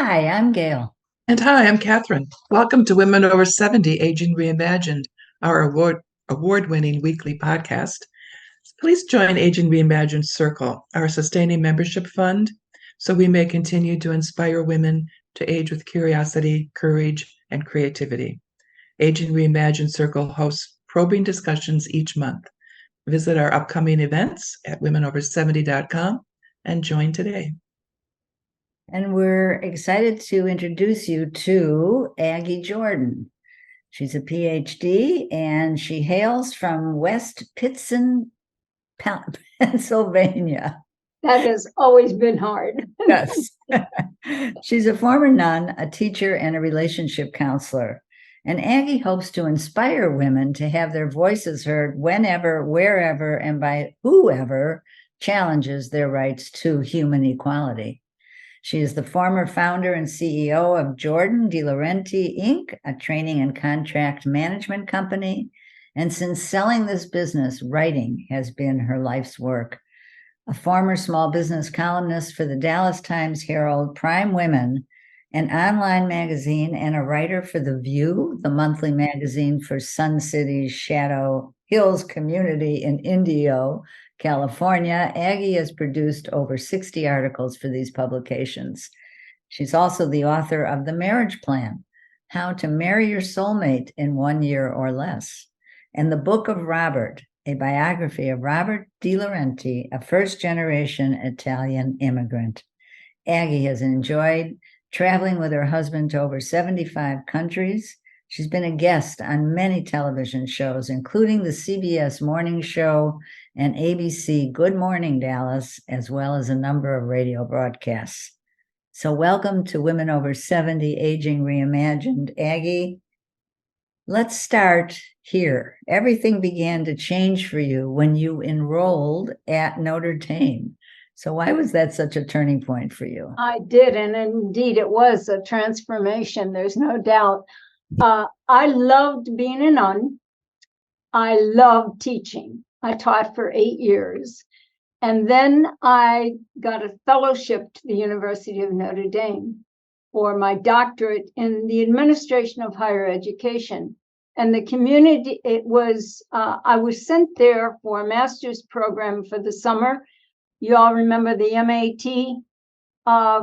Hi, I'm Gail. And hi, I'm Catherine. Welcome to Women Over 70 Aging Reimagined, our award-winning weekly podcast. Please join Aging Reimagined Circle, our sustaining membership fund, so we may continue to inspire women to age with curiosity, courage, and creativity. Aging Reimagined Circle hosts probing discussions each month. Visit our upcoming events at womenover70.com and join today. And we're excited to introduce you to Aggie Jordan. She's a PhD and she hails from West Pittston, Pennsylvania. That has always been hard. Yes. She's a former nun, a teacher, and a relationship counselor. And Aggie hopes to inspire women to have their voices heard whenever, wherever, and by whoever challenges their rights to human equality. She is the former founder and CEO of Jordan De-Laurenti, Inc., a training and contract management company. And since selling this business, writing has been her life's work. A former small business columnist for the Dallas Times-Herald, Prime Women, an online magazine, and a writer for The View, the monthly magazine for Sun City's Shadow Hills community in Indio, California, Aggie has produced over 60 articles for these publications. She's also the author of The Marriage Plan, How to Marry Your Soulmate in 1 Year or Less, and The Book of Robert, a biography of Robert De-Laurenti, a first-generation Italian immigrant. Aggie has enjoyed traveling with her husband to over 75 countries. She's been a guest on many television shows, including the CBS Morning Show and ABC Good Morning Dallas, as well as a number of radio broadcasts. So welcome to Women Over 70 Aging Reimagined. Aggie, let's start here. Everything began to change for you when you enrolled at Notre Dame. So why was that such a turning point for you? I did, and indeed it was a transformation, there's no doubt. I loved being a nun. I loved teaching. I taught for 8 years. And then I got a fellowship to the University of Notre Dame for my doctorate in the administration of higher education. And the community, I was sent there for a master's program for the summer. You all remember the MAT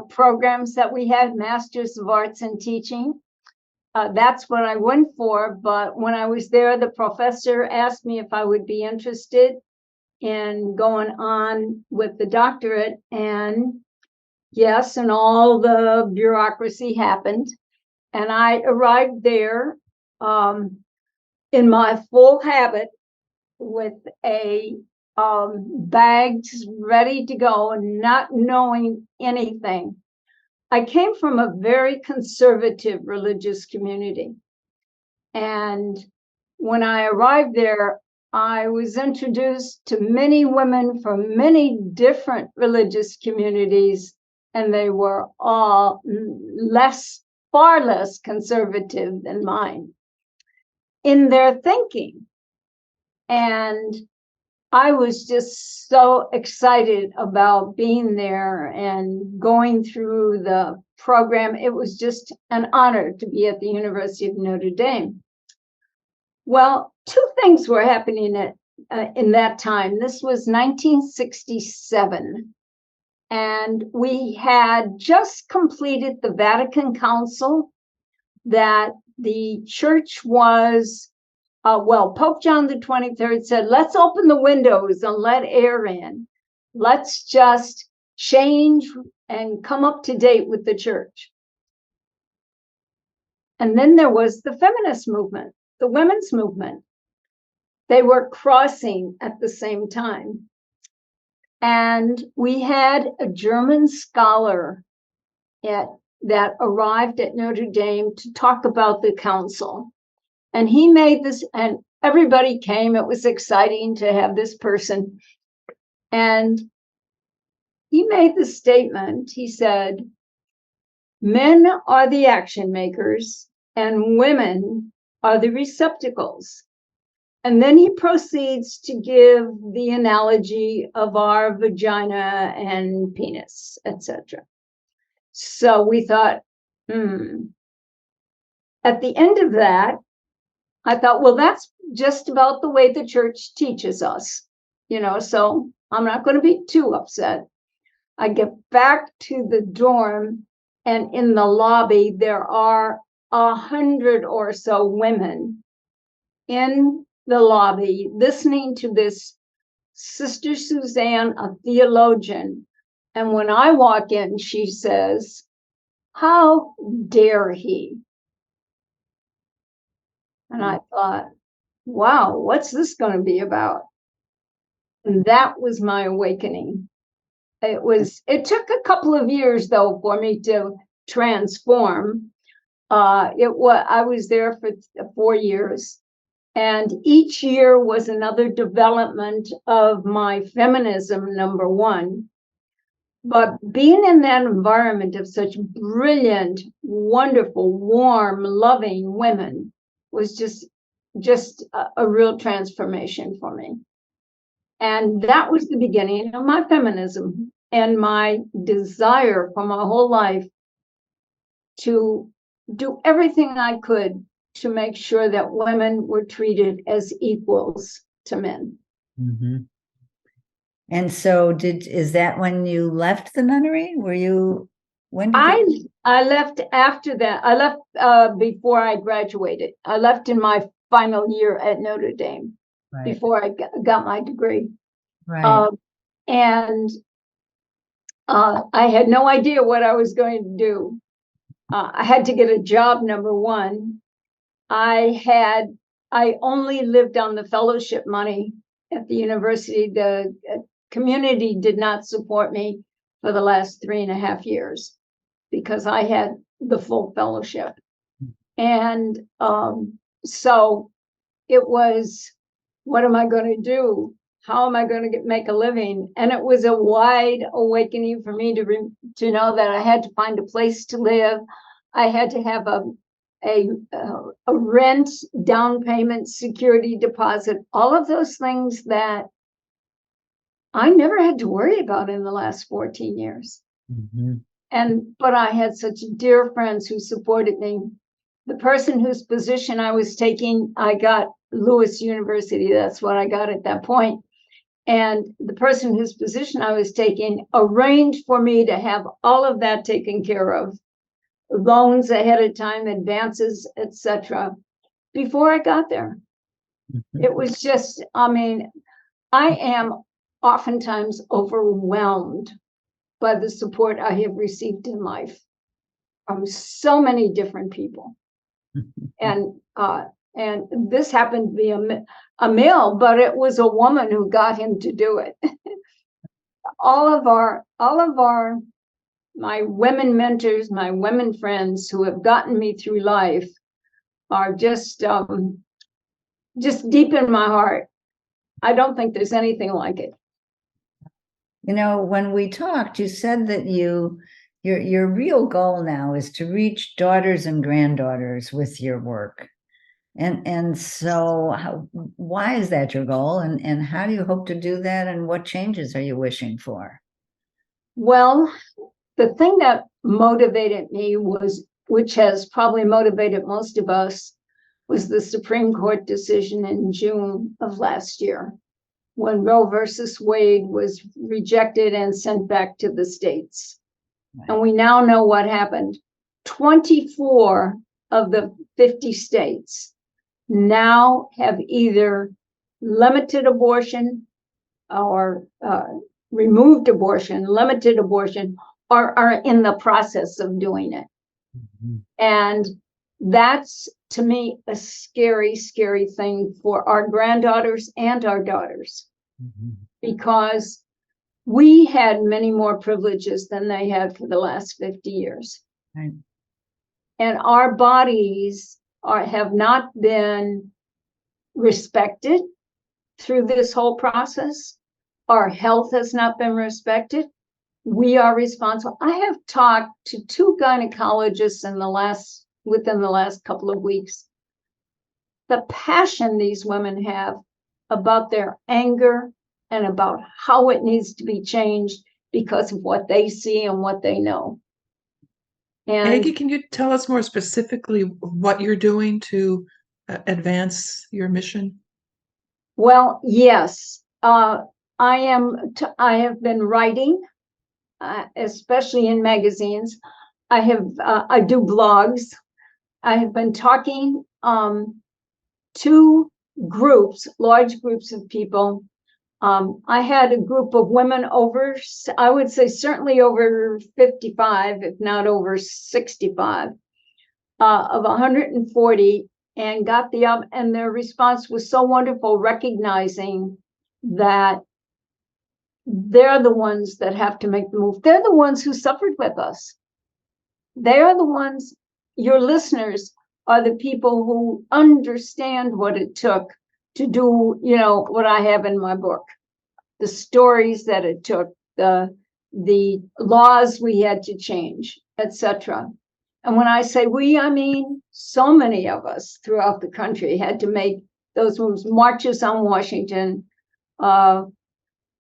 programs that we had, Masters of Arts in Teaching. That's what I went for. But when I was there, the professor asked me if I would be interested in going on with the doctorate. And yes, and all the bureaucracy happened. And I arrived there in my full habit with a bags ready to go and not knowing anything. I came from a very conservative religious community. And when I arrived there, I was introduced to many women from many different religious communities, and they were all far less conservative than mine in their thinking. And I was just so excited about being there and going through the program. It was just an honor to be at the University of Notre Dame. Well, two things were happening in that time. This was 1967, and we had just completed the Vatican Council that the church was Pope John the 23rd said, let's open the windows and let air in. Let's just change and come up to date with the church. And then there was the feminist movement, the women's movement. They were crossing at the same time. And we had a German scholar that arrived at Notre Dame to talk about the council. And he made this, and everybody came. It was exciting to have this person. And he made the statement, he said, men are the action makers and women are the receptacles. And then he proceeds to give the analogy of our vagina and penis, etc. So we thought, At the end of that, I thought, well, that's just about the way the church teaches us, so I'm not going to be too upset. I get back to the dorm, and in the lobby, there are 100 or so women in the lobby listening to this Sister Suzanne, a theologian. And when I walk in, she says, "How dare he?" And I thought, wow, what's this going to be about? And that was my awakening. It took a couple of years, though, for me to transform. I was there for 4 years, and each year was another development of my feminism, number one. But being in that environment of such brilliant, wonderful, warm, loving women was just a real transformation for me. And that was the beginning of my feminism and my desire for my whole life to do everything I could to make sure that women were treated as equals to men. Mm-hmm. And so is that when you left the nunnery? When did you? I left after that. I left before I graduated. I left in my final year at Notre Dame, right, before I got my degree. Right. And I had no idea what I was going to do. I had to get a job, number one. I only lived on the fellowship money at the university. The community did not support me for the last 3.5 years because I had the full fellowship. And so it was, what am I going to do? How am I going to make a living? And it was a wide awakening for me to know that I had to find a place to live. I had to have a rent, down payment, security deposit, all of those things that I never had to worry about in the last 14 years. Mm-hmm. But I had such dear friends who supported me. The person whose position I was taking, I got Lewis University. That's what I got at that point. And the person whose position I was taking arranged for me to have all of that taken care of, loans ahead of time, advances, etc., before I got there. Mm-hmm. It was just, I am oftentimes overwhelmed by the support I have received in life from so many different people. And this happened to be a male, but it was a woman who got him to do it. all of my women mentors, my women friends who have gotten me through life are just deep in my heart. I don't think there's anything like it. When we talked, you said that your real goal now is to reach daughters and granddaughters with your work. And so why is that your goal? And how do you hope to do that? And what changes are you wishing for? Well, the thing that motivated me which has probably motivated most of us, was the Supreme Court decision in June of last year, when Roe versus Wade was rejected and sent back to the states. Right. And we now know what happened. 24 of the 50 states now have either limited abortion or removed abortion, limited abortion, or are in the process of doing it. Mm-hmm. And that's, to me, a scary, scary thing for our granddaughters and our daughters, mm-hmm. because we had many more privileges than they had for the last 50 years. Right. And our bodies have not been respected through this whole process. Our health has not been respected. We are responsible. I have talked to 2 gynecologists within the last couple of weeks. The passion these women have about their anger and about how it needs to be changed because of what they see and what they know. And Aggie, can you tell us more specifically what you're doing to advance your mission? well, yes, I have been writing, especially in magazines. I do blogs. I have been talking to groups, large groups of people. I had a group of women over, I would say certainly over 55, if not over 65, of 140, and got and their response was so wonderful, recognizing that they're the ones that have to make the move. They're the ones who suffered with us. They are the ones, your listeners are the people who understand what it took to do, what I have in my book, the stories that it took, the laws we had to change, etc. And when I say we, I mean so many of us throughout the country had to make those moves, marches on Washington,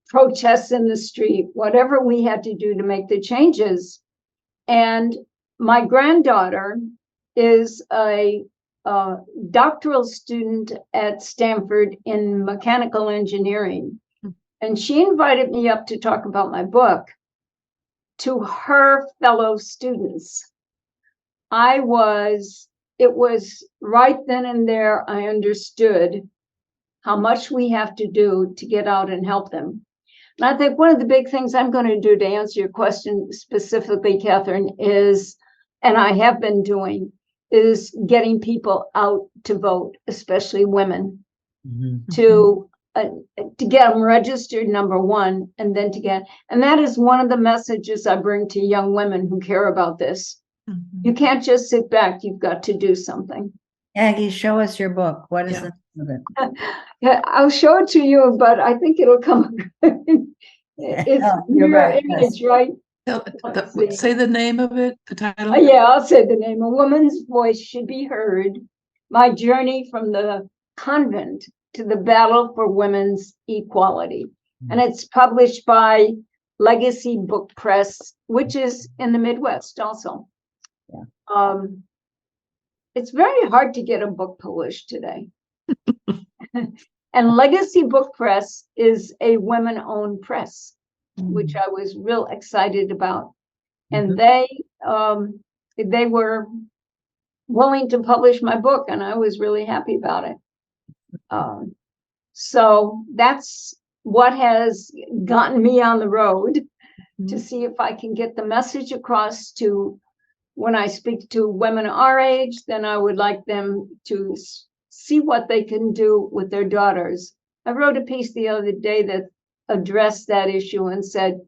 protests in the street, whatever we had to do to make the changes. And my granddaughter is a doctoral student at Stanford in mechanical engineering. And she invited me up to talk about my book to her fellow students. It was right then and there, I understood how much we have to do to get out and help them. And I think one of the big things I'm going to do to answer your question specifically, Catherine, is, and I have been doing, is getting people out to vote, especially women, to get them registered, number one, and then and that is one of the messages I bring to young women who care about this. You can't just sit back, you've got to do something. Aggie, show us your book. What is the name of it? Yeah, I'll show it to you, but I think it'll come. It's mirror image, right? Say the name of it, the title. Yeah, I'll say the name. A Woman's Voice Should Be Heard. My Journey from the Convent to the Battle for Women's Equality. And it's published by Legacy Book Press, which is in the Midwest also. Yeah. It's very hard to get a book published today. And Legacy Book Press is a women-owned press, which I was real excited about. And they were willing to publish my book, and I was really happy about it. So that's what has gotten me on the road to see if I can get the message across to, when I speak to women our age, then I would like them to see what they can do with their daughters. I wrote a piece the other day that addressed that issue and said,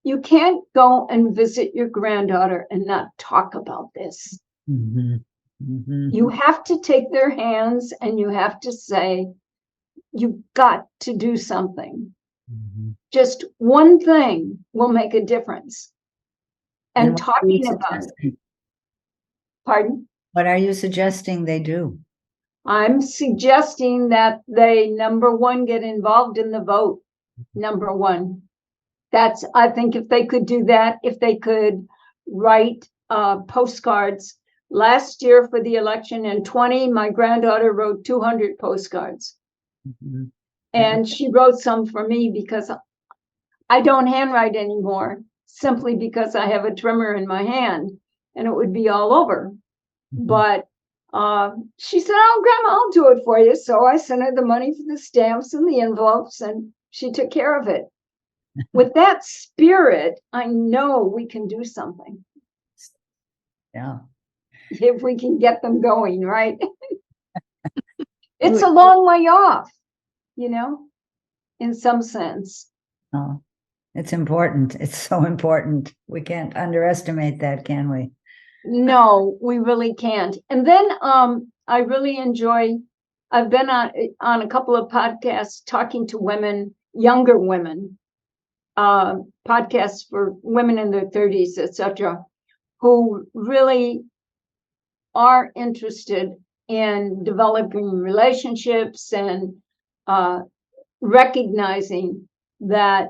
you can't go and visit your granddaughter and not talk about this. You have to take their hands and you have to say, you've got to do something. Just one thing will make a difference. And talking about it. Pardon? What are you suggesting they do? I'm suggesting that they, number one, get involved in the vote. Number one. I think if they could do that, if they could write postcards. Last year for the election in 20, my granddaughter wrote 200 postcards. And she wrote some for me because I don't handwrite anymore, simply because I have a trimmer in my hand and it would be all over. But she said, oh, Grandma, I'll do it for you. So I sent her the money for the stamps and the envelopes, and she took care of it. With that spirit, I know we can do something. Yeah. If we can get them going, right? It's a long way off, in some sense. Oh, it's important. It's so important. We can't underestimate that, can we? No, we really can't. And then I really enjoy, I've been on a couple of podcasts talking to women, younger women, podcasts for women in their 30s, etc., who really are interested in developing relationships and recognizing that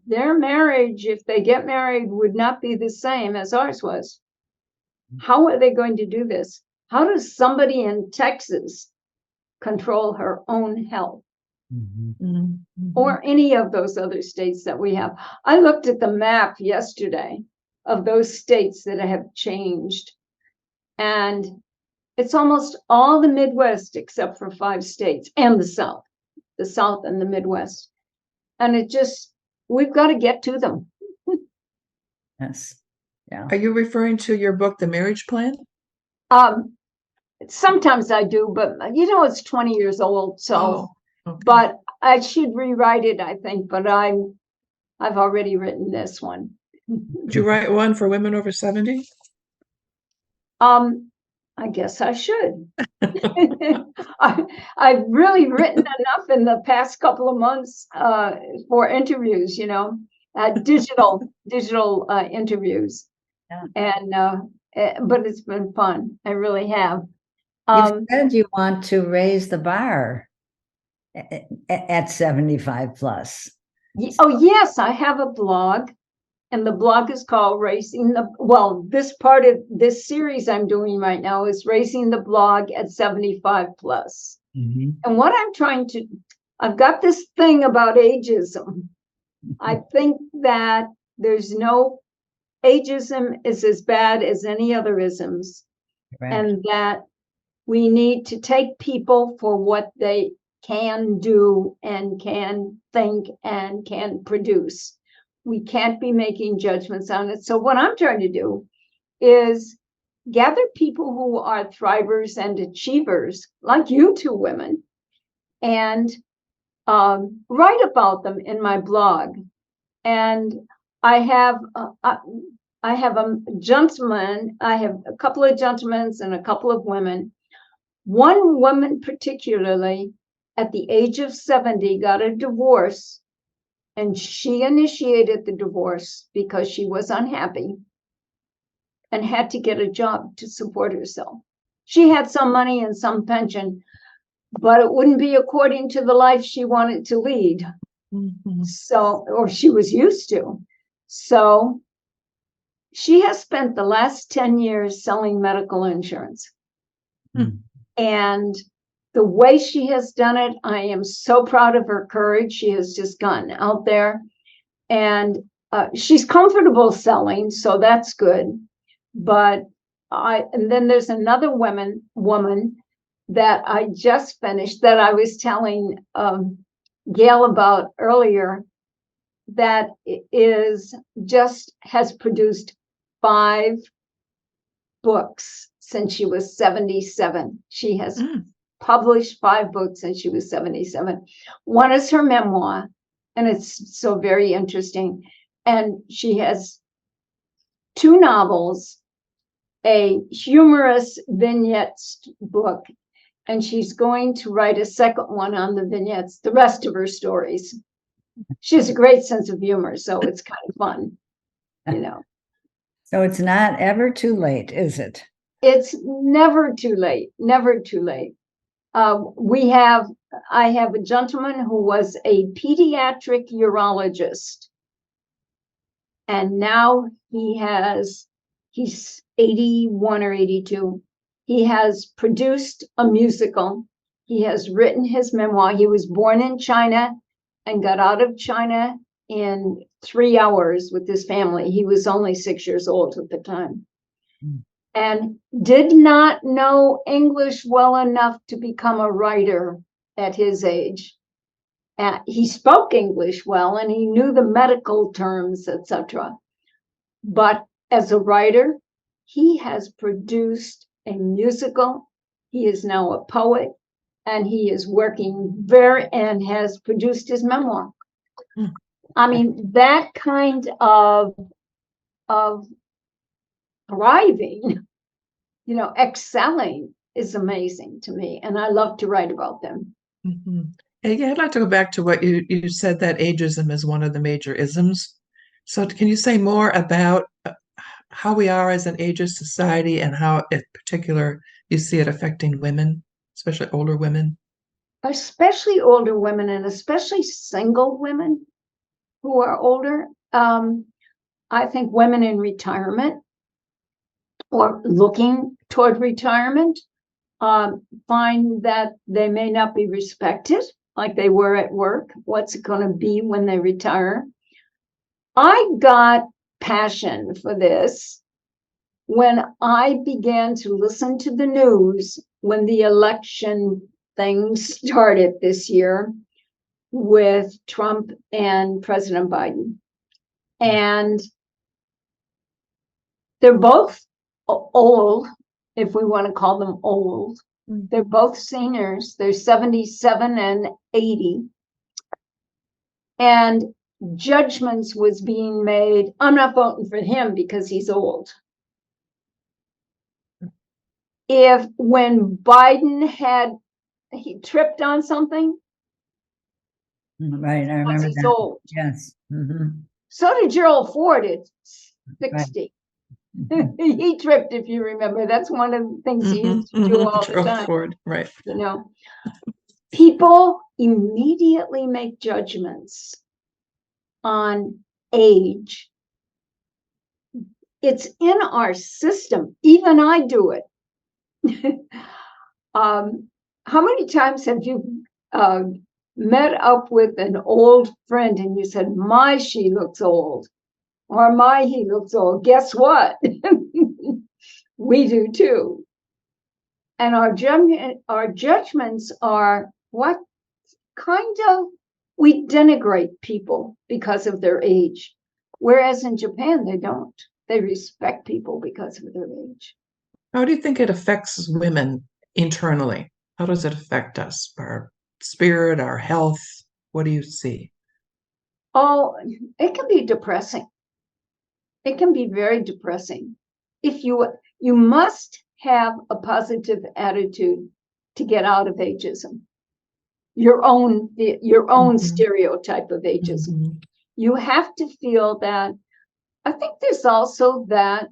their marriage, if they get married, would not be the same as ours was. How are they going to do this? How does somebody in Texas control her own health? Or any of those other states that we have? I looked at the map yesterday of those states that have changed, and it's almost all the Midwest except for 5 states and the South and the Midwest. And we've got to get to them. Yes. Yeah. Are you referring to your book, The Marriage Plan? Sometimes I do, but it's 20 years old. So, okay. But I should rewrite it, I think, but I've already written this one. Did you write one for women over 70? I guess I should. I've really written enough in the past couple of months for interviews, digital interviews. Yeah. And but it's been fun. I really have. You said you want to raise the bar at 75 plus. Oh, yes, I have a blog, and the blog is called this part of this series I'm doing right now is Raising the Blog at 75 plus. And what I've got this thing about ageism. I think that there's no ageism is as bad as any other isms. Correct. And that we need to take people for what they can do and can think and can produce. We can't be making judgments on it. So what I'm trying to do is gather people who are thrivers and achievers, like you two women, and write about them in my blog. And I have a gentleman, I have a couple of gentlemen and a couple of women. One woman particularly, at the age of 70, got a divorce, and she initiated the divorce because she was unhappy and had to get a job to support herself. She had some money and some pension, but it wouldn't be according to the life she wanted to lead. So, or she was used to. So she has spent the last 10 years selling medical insurance. And the way she has done it, I am so proud of her courage. She has just gone out there, and she's comfortable selling, so that's good. But and then there's another woman that I just finished that I was telling Gail about earlier, that has produced 5 books since she was 77. She has published 5 books since she was 77. One is her memoir, and it's so very interesting. And she has 2 novels, a humorous vignettes book, and she's going to write a second one on the vignettes, the rest of her stories. She has a great sense of humor, so it's kind of fun, So it's not ever too late, is it? It's never too late, never too late. I have a gentleman who was a pediatric urologist, and now he's 81 or 82. He has produced a musical. He has written his memoir. He was born in China and got out of China in 3 hours with his family. He was only 6 years old at the time. And did not know English well enough to become a writer at his age. He spoke English well, and he knew the medical terms, etc. But as a writer, he has produced a musical. He is now a poet, and he is working and has produced his memoir. I mean, that kind of thriving, excelling is amazing to me, and I love to write about them. Yeah, I'd like to go back to what you said, that ageism is one of the major isms. So can you say more about how we are as an ageist society, and how in particular you see it affecting women, especially older women? Especially older women, and especially single women who are older. I think women in retirement, or looking toward retirement find that they may not be respected like they were at work. What's it going to be when they retire? I got passion for this when I began to listen to the news when the election thing started this year with Trump and President Biden. And they're both old, if we want to call them old. They're both seniors. They're 77 and 80. And judgments was being made. I'm not voting for him because he's old. If when Biden he tripped on something. Right, I remember He's that. old. Yes. Mm-hmm. So did Gerald Ford at 60. Right. He tripped, if you remember. That's one of the things he used to do all the time. Ford, right. You know, people immediately make judgments on age. It's in our system. Even I do it. How many times have you met up with an old friend and you said, my, she looks old, or my, he looks old? Guess what? We do too. And our judgments are what kind of, we denigrate people because of their age. Whereas in Japan, they don't. They respect people because of their age. How do you think it affects women internally? How does it affect us, our spirit, our health? What do you see? Oh, it can be depressing. It can be very depressing. If you must have a positive attitude to get out of ageism. Your own stereotype of ageism. You have to feel that. I think there's also that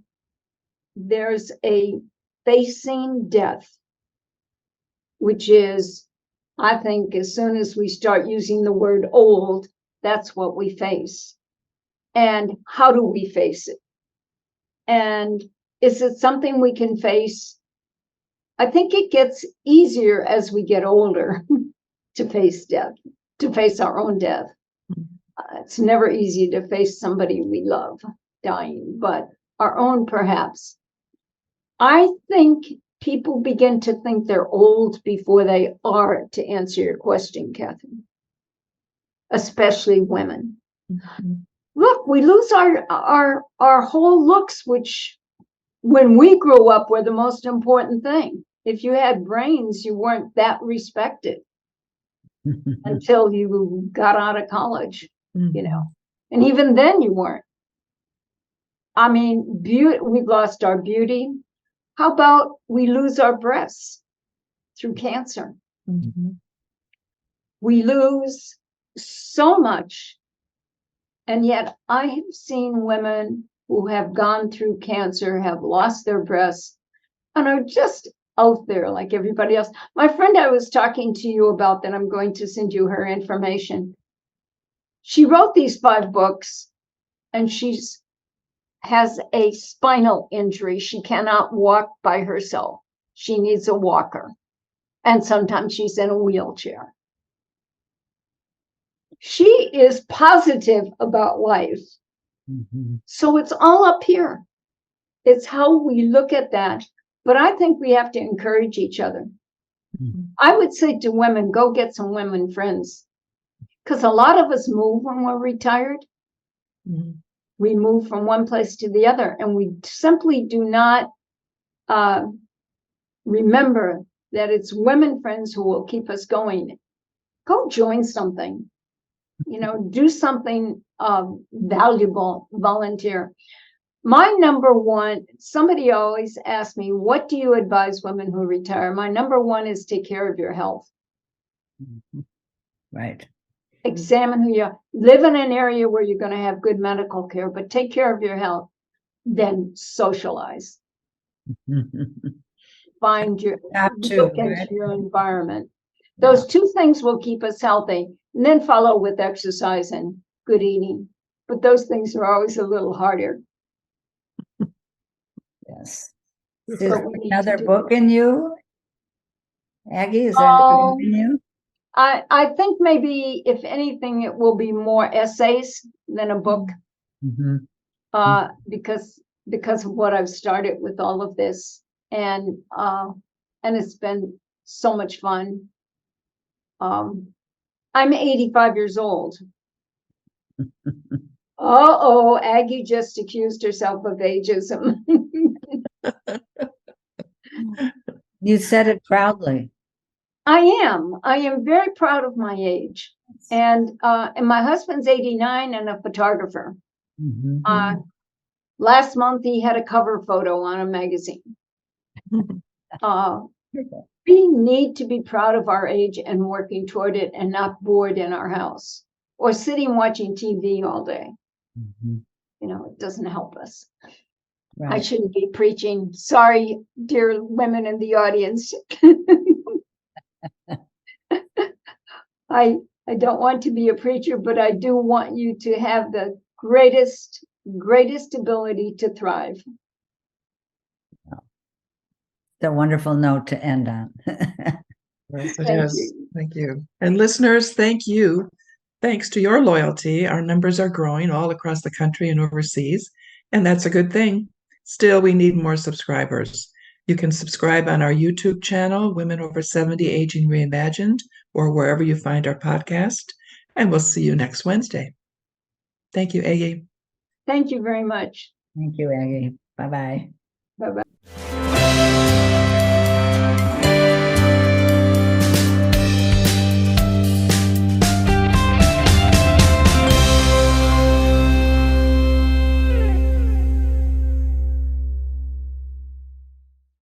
there's a facing death, which is, I think, as soon as we start using the word old, that's what we face. And how do we face it? And is it something we can face? I think it gets easier as we get older to face death, to face our own death. It's never easy to face somebody we love dying, but our own perhaps. I think people begin to think they're old before they are, to answer your question, Catherine, especially women. Look, we lose our whole looks, which when we grew up were the most important thing. If you had brains, you weren't that respected until you got out of college, you know, and even then you weren't. I mean, we've lost our beauty. How about we lose our breasts through cancer? We lose so much. And yet I have seen women who have gone through cancer, have lost their breasts, and are just out there like everybody else. My friend I was talking to you about, that I'm going to send you her information. She wrote these 5 books, and has a spinal injury. She cannot walk by herself. She needs a walker. And sometimes she's in a wheelchair. She is positive about life. So it's all up here. It's how we look at that. But I think we have to encourage each other. I would say to women, go get some women friends. Because a lot of us move when we're retired. We move from one place to the other, and we simply do not remember that it's women friends who will keep us going. Go join something, you know, do something valuable, volunteer. My number one, somebody always asks me, what do you advise women who retire? My number one is take care of your health. Right. Examine who you are. Live in an area where you're going to have good medical care, but take care of your health. Then socialize. Find your, look into your environment. Those 2 things will keep us healthy, and then follow with exercise and good eating. But those things are always a little harder. Yes. Is but there we need to another do book it. in you? Aggie, is there another book in you? I think maybe if anything, it will be more essays than a book, Mhm. because of what I've started with all of this, and it's been so much fun. I'm 85 years old. Uh-oh, Aggie just accused herself of ageism. You said it proudly. I am very proud of my age. And my husband's 89 and a photographer. Mhm. Last month he had a cover photo on a magazine. We need to be proud of our age and working toward it, and not bored in our house or sitting watching TV all day. Mhm. It doesn't help us. I Right. shouldn't be preaching. Sorry, dear women in the audience. I don't want to be a preacher, but I do want you to have the greatest ability to thrive. It's a wonderful note to end on. Yes, it Thank is. you. Thank you. And listeners, thank you. Thanks to your loyalty, our numbers are growing all across the country and overseas, and that's a good thing. Still, we need more subscribers. You can subscribe on our YouTube channel, Women Over 70 Aging Reimagined, or wherever you find our podcast, and we'll see you next Wednesday. Thank you, Aggie. Thank you very much. Thank you, Aggie. Bye-bye. Bye-bye.